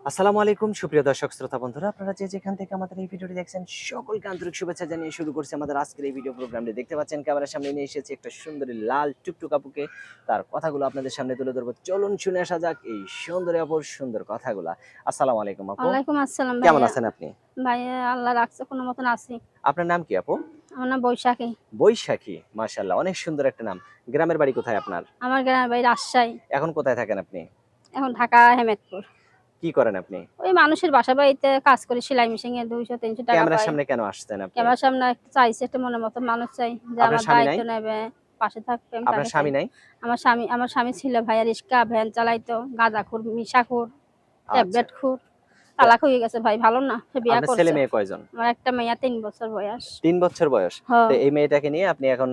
আসসালামু আলাইকুম সুপ্রিয় দর্শক শ্রোতা বন্ধুরা, আপনারা যে যেখান থেকে আমাদের এই ভিডিওটি দেখছেন সকলকে আন্তরিক শুভেচ্ছা জানিয়ে শুরু করছি আমাদের আজকের এই ভিডিও প্রোগ্রামটি। দেখতে পাচ্ছেন ক্যামেরার সামনে নিয়ে এসেছি একটা সুন্দরী লাল টুকটুক আপুকে। তার কথাগুলো আপনাদের সামনে তুলে ধরবো, চলুন শুনে আসা যাক এই সুন্দরী আপুর সুন্দর কথাগুলা। আসসালামু আলাইকুম আপু, ওয়ালাইকুম আসসালাম কেমন ভাইয়া। আছেন আপনি? ভাইয়া আল্লাহ রাখছে কোনো মতন আছি। আপনার নাম কি আপু? আমার নাম বৈশাখী। বৈশাখী, মাশাআল্লাহ, অনেক সুন্দর একটা নাম। গ্রামের বাড়ি কোথায় আপনার? আমার গ্রামের বাড়ি রাজশাহী। এখন কোথায় থাকেন আপনি? এখন ঢাকা হেমেদপুর। কি করেন আপনি? ওই মানুষের বাসা বাড়িতে কাজ করি, সেলাই মেশিনে ২০০-৩০০ টাকা ক্যামেরার পাই। সামনে কেন আসছেন আপনি? ক্যামেরার সামনে একটু চাইছি, একটা মনের মতো মানুষ চাই যে আপনার আমার স্বামী নাই? দায়িত্ব নেবে, পাশে থাকবে, আমি আপনার তাকে চাই। স্বামী নাই? আমার স্বামী ছিল ভাইয়া, রিক্সা ভ্যান চালাইতো, গাঁজাখোর, মিশাখোর, আচ্ছা। ট্যাবলেট খোর। তো তালাক হয়ে গেছে ভাই, ভালো না। সে বিয়া আপনার ছেলে করছে। মেয়ে কয়জন? আমার একটা মেয়ে, ৩ বছর বয়স। ৩ বছর বয়স। হ তো এই মেয়েটাকে নিয়ে আপনি এখন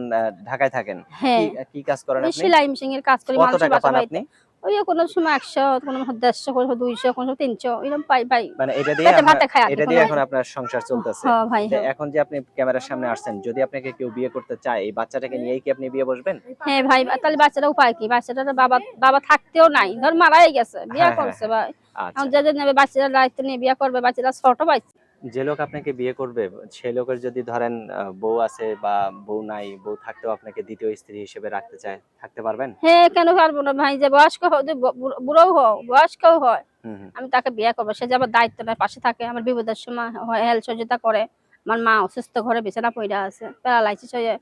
ঢাকায় থাকেন। কি হ্যাঁ, কি কাজ করেন ওই আপনি? সেলাই মেশিনের কাজ করি কত মানুষের টাকা বাসা পান বাড়িতে। আপনি? ওই কোনো সময় ১০০, কোনো সময় ১৫০, কোনো সময় ২০০, কোনো সময় ৩০০ এরকম পাই। মানে পেটে ভাতে খাই আরকি এটা দিয়ে এখন কোনমতে। আপনার সংসার হ চলতেছে। ভাই তো হ। এখন যে আপনি ক্যামেরার সামনে আসছেন, যদি আপনাকে কেউ বিয়ে করতে চায়, এই বাচ্চাটাকে নিয়েই কি আপনি বিয়ে বসবেন? হ্যাঁ ভাই, তাহলে বাচ্চাটার উপায় কি? বাচ্চাটার বাবা বাবা থাকতেও নাই। ধর মারাই গেছে। বিয়া হ্যাঁ, হ্যাঁ, করছে হ্যাঁ। ভাই। এখন আচ্ছা। যে নেবে বাচ্চাটার দায়িত্ব নিয়ে বিয়া করবে, বাচ্চাটা ছোট বাচ্চা। যে লোক আপনাকে বিয়ে করবে, সেই লোকের যদি ধরেন বউ আছে বা বউ নাই, বউ থাকতেও আপনাকে ২য় স্ত্রী হিসেবে রাখতে চায়, থাকতে পারবেন? হ্যাঁ, কেন পারবো না ভাই? যে বয়স্ক হোক, যে বুড়োও হোক, বয়স্কও হয়। হুম, হুম। আমি তাকে বিয়ে করবো। সে যে আমার দায়িত্ব নেয়, পাশে থাকে, আমার বিপদের সময় হেল্প সহযোগিতা করে। আমার মা অসুস্থ, ঘরে বিছানা পইড়া আছে। প্যারালাইসিস হয়ে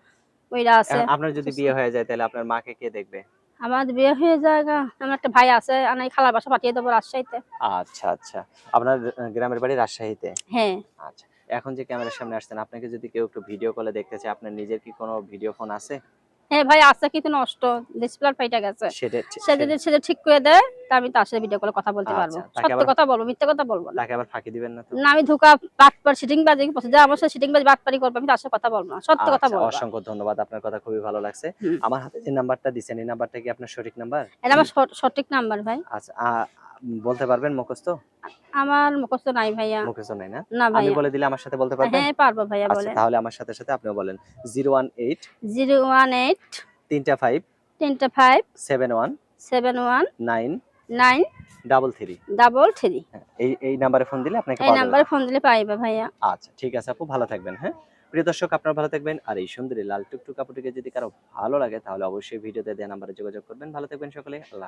পইড়া আছে। এখন আপনার যদি অসুস্থ। বিয়ে হয়ে যায় তাহলে আপনার মাকে কে দেখবে? আমার বিয়ে হয়ে যায়গা। আমার একটা ভাই আছে, আমি খালার বাসা পাঠিয়ে দেবো রাজশাহীতে। আচ্ছা, আচ্ছা। আপনার গ্রামের বাড়ি রাজশাহীতে? হ্যাঁ। আচ্ছা। এখন যে ক্যামেরার সামনে আসছেন, আপনাকে যদি কেউ একটু ভিডিও কলে দেখতে চায়, আপনার নিজের কি কোনো ভিডিও ফোন আছে? হ্যাঁ ভাই, আছে কিন্তু নষ্ট। ডিসপ্লে ফাইটা গেছে। সেটা সে সে যদি সেটা ঠিক করে দেয়, তা আমি তার সাথে ভিডিও কলে কথা বলতে পারবো। আচ্ছা। সত্য কথা বলবো, মিথ্যা কথা বলবো না। তাকে আবার ফাঁকি দিবেন না তো? না, আমি ধোঁকা, বাটপার, সিটিংবাজি পছন্দ। যারা আমার সাথে সিটিংবাজি, বাটপারি করবে, আমি তার সাথে কথা বলবো না। সত্য কথা আচ্ছা, বলবা। অসংখ্য ধন্যবাদ। আপনার কথা খুবই ভালো লাগছে। হুম। আমার হাতে যে নাম্বারটা দিছেন, এই নাম্বারটা কি আপনার সঠিক নাম্বার? এটা আমার সঠিক নাম্বার ভাই। আচ্ছা, বলতে পারবেন মুখস্থ? আমার মুখস্থ নাই ভাইয়া। মুখস্থ নাই না? না আমি ভাইয়া। বলে দিলে আমার সাথে বলতে পারবেন? হ্যাঁ, পারবো ভাইয়া, আচ্ছা, বলেন। তাহলে আমার সাথে আপনিও বলেন। 018 018 3টা 5 5 71 71 9 9 33। 33। হ্যাঁ, এই নাম্বারে ফোন দিলে আপনাকে এই পাওয়া যাবে। নাম্বারে ফোন দিলে পাইবা ভাইয়া। আচ্ছা, ঠিক আছে আপু, ভালো থাকবেন, হ্যাঁ? প্রিয় দর্শক, আপনারা ভালো থাকবেন। আর এই সুন্দরী লাল টুকটুক আপুটিকে যদি কারো ভালো লাগে তাহলে অবশ্যই ভিডিওতে দেয়া নাম্বারে যোগাযোগ করবেন। ভালো থাকবেন সকলে। আল্লাহ